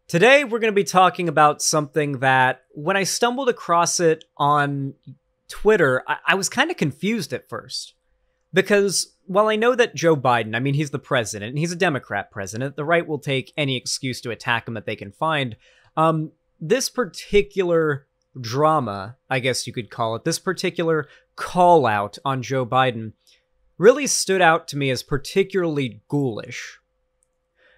Today, we're going to be talking about something that, when I stumbled across it on Twitter, I was kind of confused at first. Because while I know that Joe Biden, I mean, he's the president, and he's a Democrat president, the right will take any excuse to attack him that they can find. This particular drama, I guess you could call it, this particular call out on Joe Biden, really stood out to me as particularly ghoulish.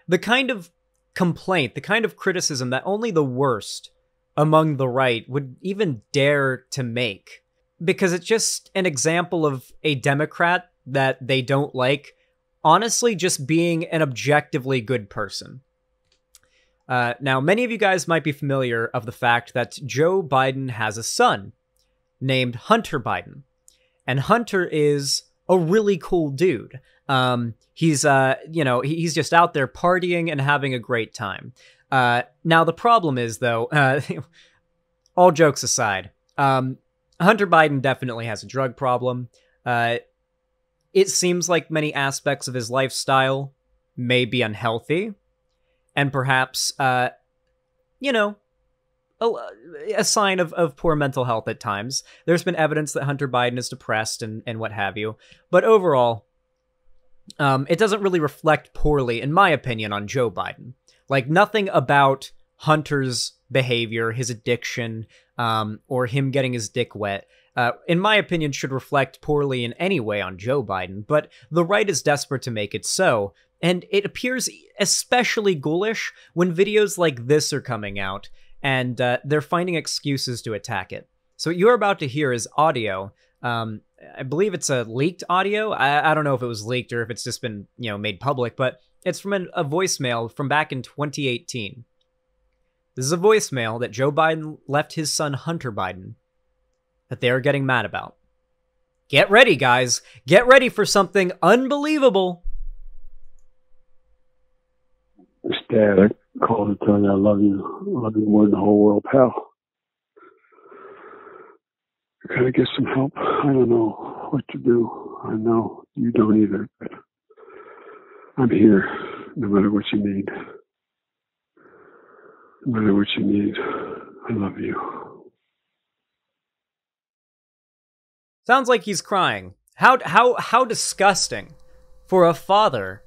The kind of complaint, the kind of criticism that only the worst among the right would even dare to make. Because it's just an example of a Democrat that they don't like, honestly just being an objectively good person. Now, many of you guys might be familiar of the fact that Joe Biden has a son named Hunter Biden. And Hunter is a really cool dude. He's just out there partying and having a great time. Now, the problem is, though, all jokes aside, Hunter Biden definitely has a drug problem. It seems like many aspects of his lifestyle may be unhealthy, and perhaps, a sign of poor mental health at times. There's been evidence that Hunter Biden is depressed and what have you. But overall, it doesn't really reflect poorly, in my opinion, on Joe Biden. Like, nothing about Hunter's behavior, his addiction, or him getting his dick wet, in my opinion, should reflect poorly in any way on Joe Biden, but the right is desperate to make it so, and it appears especially ghoulish when videos like this are coming out, and they're finding excuses to attack it. So what you're about to hear is audio. I believe it's a leaked audio. I don't know if it was leaked or if it's just been, made public, but it's from a voicemail from back in 2018. This is a voicemail that Joe Biden left his son Hunter Biden that they are getting mad about. Get ready, guys. Get ready for something unbelievable. Dad, I called to tell you I love you. I love you more than the whole world, pal. I gotta get some help. I don't know what to do. I know you don't either, but I'm here no matter what you need. No matter what you need, I love you. Sounds like he's crying. How disgusting for a father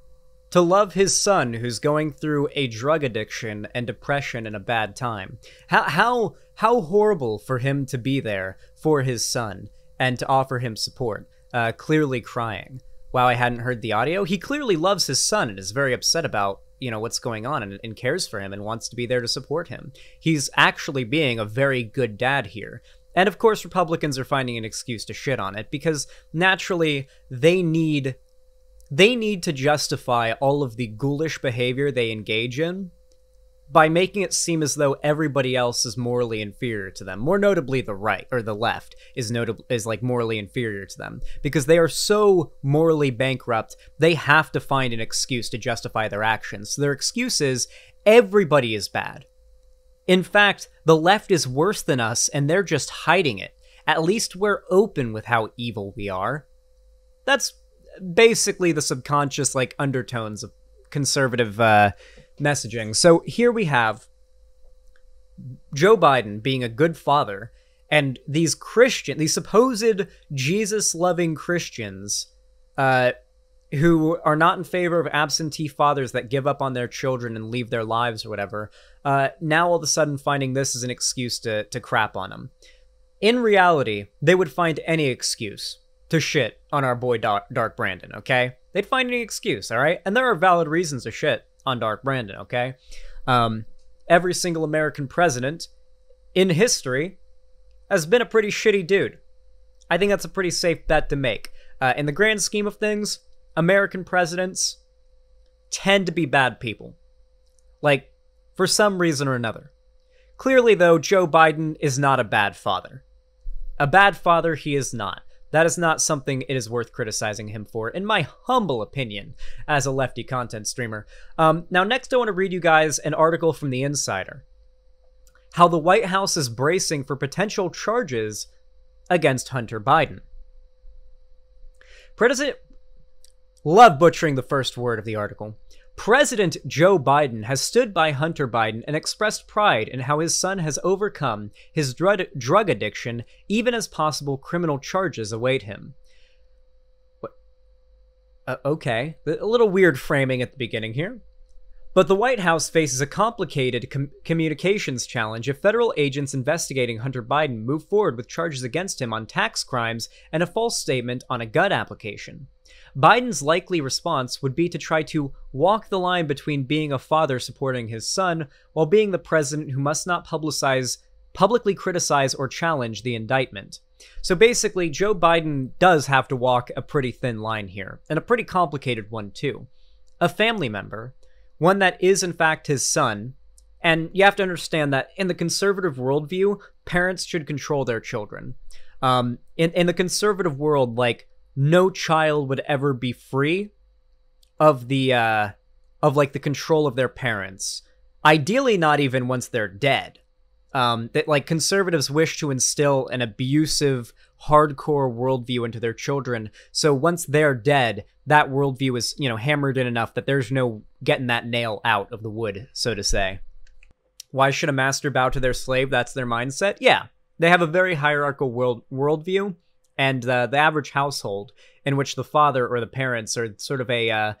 to love his son who's going through a drug addiction and depression and a bad time. How horrible for him to be there for his son and to offer him support. Clearly crying. Wow, I hadn't heard the audio. He clearly loves his son and is very upset about, what's going on and cares for him and wants to be there to support him. He's actually being a very good dad here. And of course, Republicans are finding an excuse to shit on it because naturally they need to justify all of the ghoulish behavior they engage in by making it seem as though everybody else is morally inferior to them. More notably, the right, or the left, is morally inferior to them. Because they are so morally bankrupt, they have to find an excuse to justify their actions. So their excuse is, everybody is bad. In fact, the left is worse than us, and they're just hiding it. At least we're open with how evil we are. That's basically the subconscious, undertones of conservative messaging. So here we have Joe Biden being a good father, and these supposed Jesus-loving Christians, who are not in favor of absentee fathers that give up on their children and leave their lives or whatever, now all of a sudden finding this as an excuse to crap on them. In reality, they would find any excuse to shit on our boy Dark Brandon, okay? They'd find any excuse, all right? And there are valid reasons to shit on Dark Brandon, okay? Every single American president in history has been a pretty shitty dude. I think that's a pretty safe bet to make. In the grand scheme of things, American presidents tend to be bad people. For some reason or another. Clearly, though, Joe Biden is not a bad father. A bad father he is not. That is not something it is worth criticizing him for, in my humble opinion, as a lefty content streamer. Now, next I want to read you guys an article from The Insider. How the White House is bracing for potential charges against Hunter Biden. Love butchering the first word of the article. President Joe Biden has stood by Hunter Biden and expressed pride in how his son has overcome his drug addiction, even as possible criminal charges await him. Okay, a little weird framing at the beginning here. But the White House faces a complicated communications challenge if federal agents investigating Hunter Biden move forward with charges against him on tax crimes and a false statement on a gun application. Biden's likely response would be to try to walk the line between being a father supporting his son while being the president who must not publicly criticize or challenge the indictment. So basically, Joe Biden does have to walk a pretty thin line here, and a pretty complicated one too. A family member, one that is in fact his son, and you have to understand that in the conservative worldview, parents should control their children. In the conservative world, like, no child would ever be free of the control of their parents. Ideally, not even once they're dead. That, like, conservatives wish to instill an abusive, hardcore worldview into their children, so once they're dead, that worldview is, hammered in enough that there's no getting that nail out of the wood, so to say. Why should a master bow to their slave? That's their mindset? Yeah, they have a very hierarchical worldview, and the average household in which the father or the parents are sort of a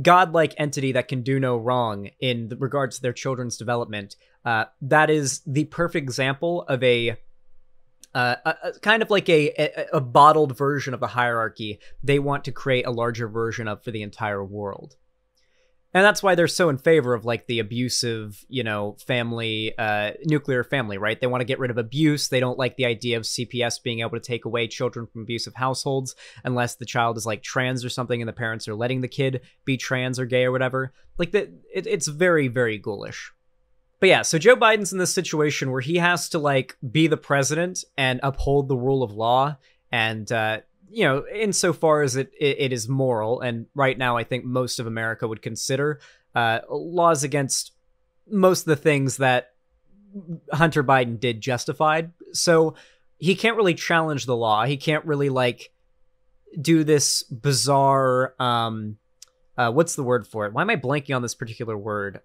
godlike entity that can do no wrong in regards to their children's development, that is the perfect example of a kind of like a bottled version of the hierarchy they want to create a larger version of for the entire world. And that's why they're so in favor of, like, the abusive, family, nuclear family, right? They want to get rid of abuse. They don't like the idea of CPS being able to take away children from abusive households unless the child is, like, trans or something and the parents are letting the kid be trans or gay or whatever. Like, it's very, very ghoulish. But yeah, so Joe Biden's in this situation where he has to, like, be the president and uphold the rule of law and, insofar as it is moral, and right now I think most of America would consider laws against most of the things that Hunter Biden did justified. So he can't really challenge the law. He can't really, like, do this bizarre, what's the word for it? Why am I blanking on this particular word?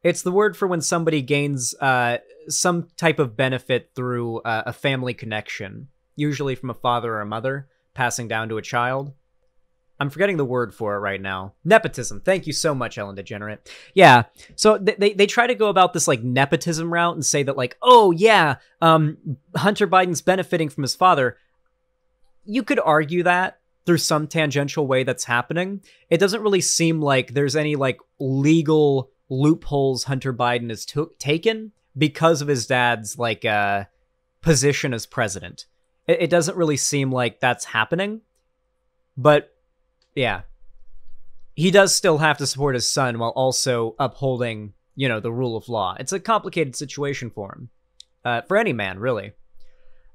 It's the word for when somebody gains some type of benefit through a family connection, usually from a father or a mother, passing down to a child. I'm forgetting the word for it right now. Nepotism. Thank you so much, Ellen DeGenerate. Yeah, so they try to go about this, like, nepotism route and say that, like, oh yeah, Hunter Biden's benefiting from his father. You could argue that through some tangential way that's happening. It doesn't really seem like there's any, like, legal loopholes Hunter Biden has taken because of his dad's, like, position as president. It doesn't really seem like that's happening, but yeah, he does still have to support his son while also upholding, the rule of law. It's a complicated situation for him, for any man, really.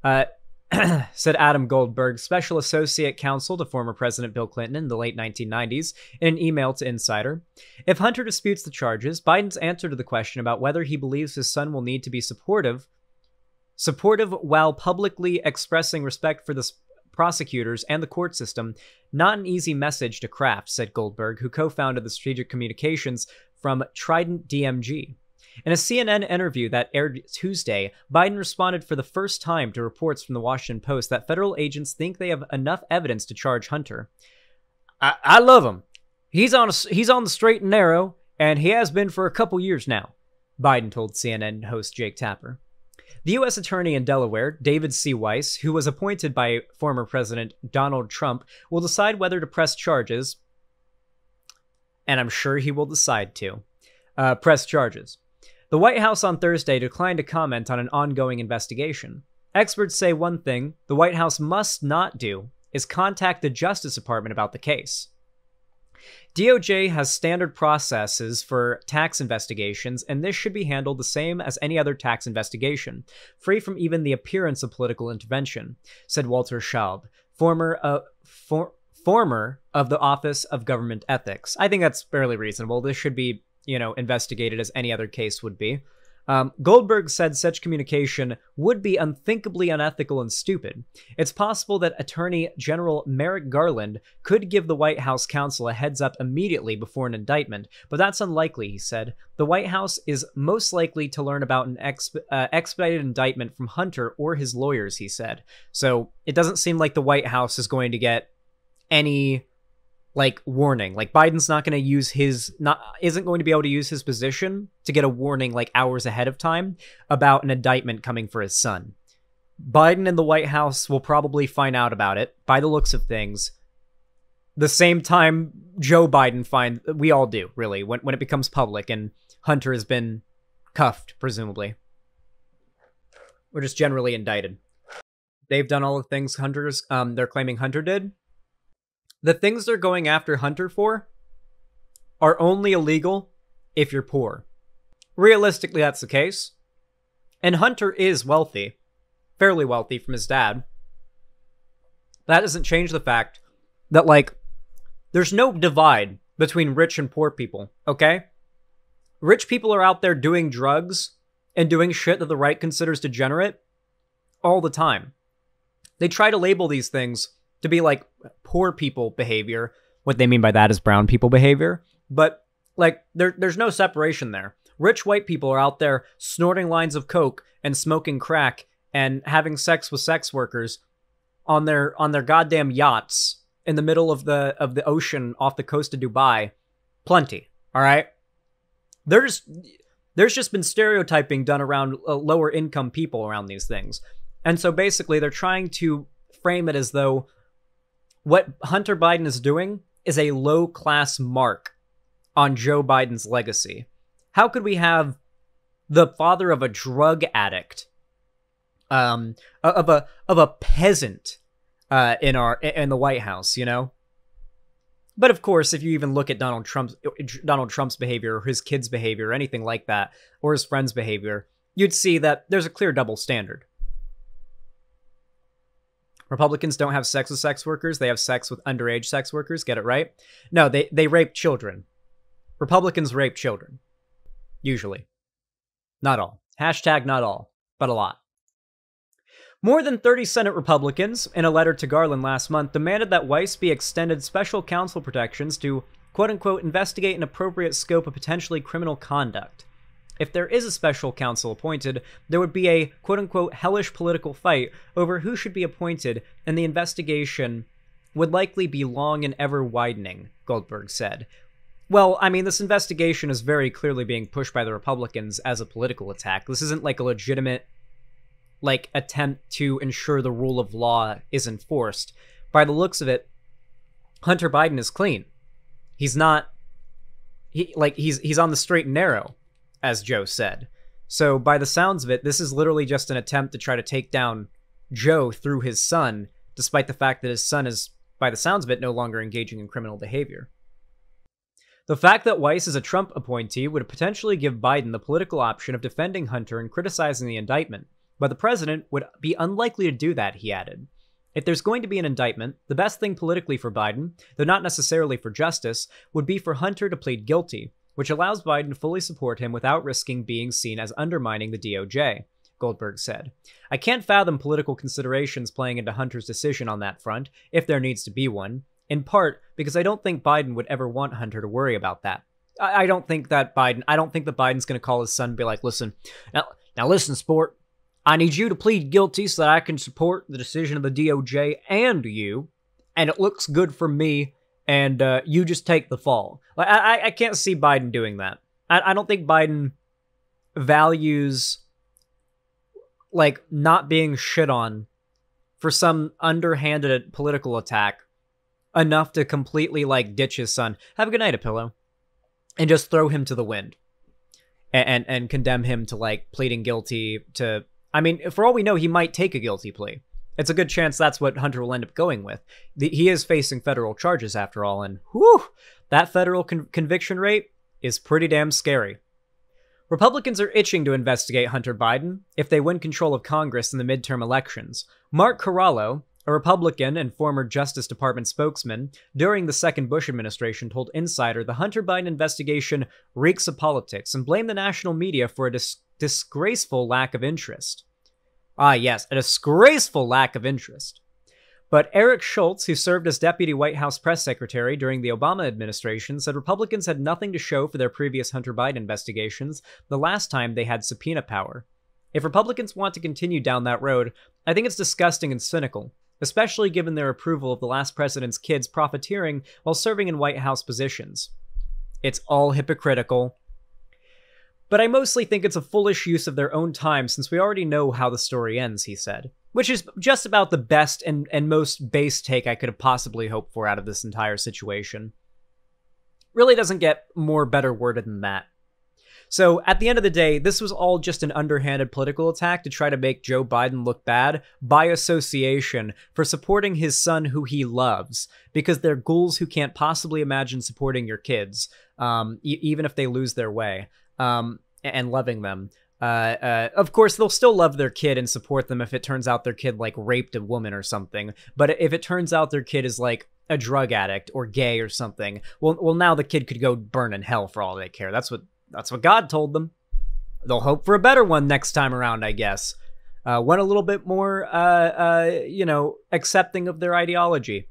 Said Adam Goldberg, special associate counsel to former President Bill Clinton in the late 1990s, in an email to Insider. If Hunter disputes the charges, Biden's answer to the question about whether he believes his son will need to be supportive while publicly expressing respect for the prosecutors and the court system, not an easy message to craft, said Goldberg, who co-founded the strategic communications from Trident DMG. In a CNN interview that aired Tuesday, Biden responded for the first time to reports from the Washington Post that federal agents think they have enough evidence to charge Hunter. I love him. He's on the straight and narrow, and he has been for a couple years now, Biden told CNN host Jake Tapper. The U.S. Attorney in Delaware, David C. Weiss, who was appointed by former President Donald Trump, will decide whether to press charges, and I'm sure he will decide to press charges. The White House on Thursday declined to comment on an ongoing investigation. Experts say one thing the White House must not do is contact the Justice Department about the case. DOJ has standard processes for tax investigations, and this should be handled the same as any other tax investigation, free from even the appearance of political intervention, said Walter Schaub, former of the Office of Government Ethics. I think that's fairly reasonable. This should be, investigated as any other case would be. Goldberg said such communication would be unthinkably unethical and stupid. It's possible that Attorney General Merrick Garland could give the White House counsel a heads up immediately before an indictment, but that's unlikely, he said. The White House is most likely to learn about an expedited indictment from Hunter or his lawyers, he said. So it doesn't seem like the White House is going to get any warning. Biden's not going to use isn't going to be able to use his position to get a warning hours ahead of time about an indictment coming for his son. Biden and the White House will probably find out about it by the looks of things the same time Joe Biden we all do, really, when it becomes public and Hunter has been cuffed, presumably. Or just generally indicted. They've done all the things they're claiming Hunter did. The things they're going after Hunter for are only illegal if you're poor. Realistically, that's the case. And Hunter is wealthy. Fairly wealthy from his dad. That doesn't change the fact that, there's no divide between rich and poor people, okay? Rich people are out there doing drugs and doing shit that the right considers degenerate all the time. They try to label these things to be poor people behavior. What they mean by that is brown people behavior. But there's no separation there. Rich white people are out there snorting lines of coke and smoking crack and having sex with sex workers on their goddamn yachts in the middle of the ocean off the coast of Dubai. Plenty. All right. There's just been stereotyping done around lower income people around these things. And so basically they're trying to frame it as though what Hunter Biden is doing is a low-class mark on Joe Biden's legacy. How could we have the father of a drug addict, of a peasant, in the White House, you know? But of course, if you even look at Donald Trump's behavior, or his kids' behavior, or anything like that, or his friends' behavior, you'd see that there's a clear double standard. Republicans don't have sex with sex workers. They have sex with underage sex workers. Get it right? No, they rape children. Republicans rape children. Usually. Not all. Hashtag not all, but a lot. More than 30 Senate Republicans, in a letter to Garland last month, demanded that Weiss be extended special counsel protections to, quote-unquote, investigate an appropriate scope of potentially criminal conduct. If there is a special counsel appointed, there would be a, quote-unquote, hellish political fight over who should be appointed, and the investigation would likely be long and ever-widening, Goldberg said. Well, I mean, this investigation is very clearly being pushed by the Republicans as a political attack. This isn't a legitimate, attempt to ensure the rule of law is enforced. By the looks of it, Hunter Biden is clean. He's not... He's on the straight and narrow, as Joe said. So, by the sounds of it, this is literally just an attempt to try to take down Joe through his son, despite the fact that his son is, by the sounds of it, no longer engaging in criminal behavior. The fact that Weiss is a Trump appointee would potentially give Biden the political option of defending Hunter and criticizing the indictment, but the president would be unlikely to do that, he added. If there's going to be an indictment, the best thing politically for Biden, though not necessarily for justice, would be for Hunter to plead guilty, which allows Biden to fully support him without risking being seen as undermining the DOJ, Goldberg said. I can't fathom political considerations playing into Hunter's decision on that front, if there needs to be one, in part because I don't think Biden would ever want Hunter to worry about that. I don't think that Biden's going to call his son and be like, listen, now listen, sport, I need you to plead guilty so that I can support the decision of the DOJ and you, and it looks good for me, and you just take the fall. I can't see Biden doing that. I don't think Biden values, not being shit on for some underhanded political attack enough to completely, ditch his son. Have a good night, a pillow. And just throw him to the wind. And condemn him to, pleading guilty to... I mean, for all we know, he might take a guilty plea. It's a good chance that's what Hunter will end up going with. He is facing federal charges, after all, and whew, that federal conviction rate is pretty damn scary. Republicans are itching to investigate Hunter Biden if they win control of Congress in the midterm elections. Mark Corallo, a Republican and former Justice Department spokesman during the second Bush administration, told Insider the Hunter Biden investigation reeks of politics and blamed the national media for disgraceful lack of interest. Ah, yes, a disgraceful lack of interest. But Eric Schultz, who served as deputy White House press secretary during the Obama administration, said Republicans had nothing to show for their previous Hunter Biden investigations the last time they had subpoena power. If Republicans want to continue down that road, I think it's disgusting and cynical, especially given their approval of the last president's kids profiteering while serving in White House positions. It's all hypocritical. But I mostly think it's a foolish use of their own time since we already know how the story ends, he said. Which is just about the best and most base take I could have possibly hoped for out of this entire situation. Really doesn't get more better worded than that. So, at the end of the day, this was all just an underhanded political attack to try to make Joe Biden look bad by association for supporting his son who he loves, because they're ghouls who can't possibly imagine supporting your kids, even if they lose their way, and loving them. Of course, they'll still love their kid and support them if it turns out their kid, like, raped a woman or something. But if it turns out their kid is, like, a drug addict or gay or something, well, now the kid could go burn in hell for all they care. That's what God told them. They'll hope for a better one next time around, I guess. One a little bit more, accepting of their ideology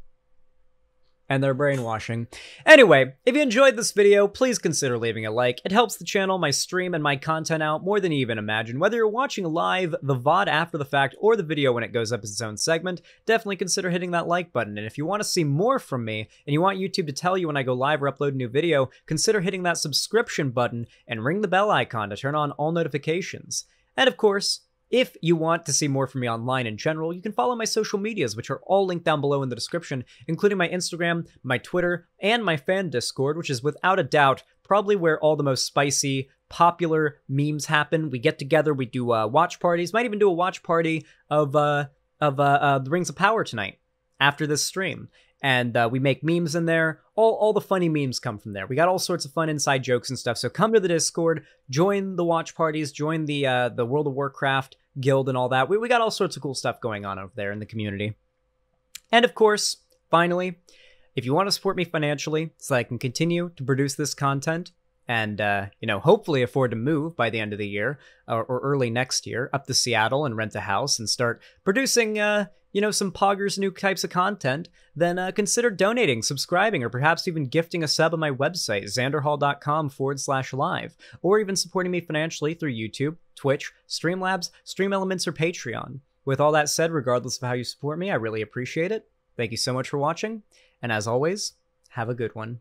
and their brainwashing. Anyway, if you enjoyed this video, please consider leaving a like. It helps the channel, my stream, and my content out more than you even imagine. Whether you're watching live, the VOD after the fact, or the video when it goes up as its own segment, definitely consider hitting that like button. And if you want to see more from me, and you want YouTube to tell you when I go live or upload a new video, consider hitting that subscription button and ring the bell icon to turn on all notifications. And of course, if you want to see more from me online in general, you can follow my social medias, which are all linked down below in the description, including my Instagram, my Twitter, and my fan Discord, which is without a doubt probably where all the most spicy, popular memes happen. We get together, we do watch parties, might even do a watch party of the Rings of Power tonight after this stream. And we make memes in there. All the funny memes come from there. We got all sorts of fun inside jokes and stuff. So come to the Discord, join the watch parties, join the World of Warcraft guild and all that. We got all sorts of cool stuff going on over there in the community. And of course, finally, if you want to support me financially so I can continue to produce this content and, hopefully afford to move by the end of the year or early next year up to Seattle and rent a house and start producing, some poggers new types of content, then consider donating, subscribing, or perhaps even gifting a sub on my website, xanderhall.com/live, or even supporting me financially through YouTube, Twitch, Streamlabs, Stream Elements, or Patreon. With all that said, regardless of how you support me, I really appreciate it. Thank you so much for watching, and as always, have a good one.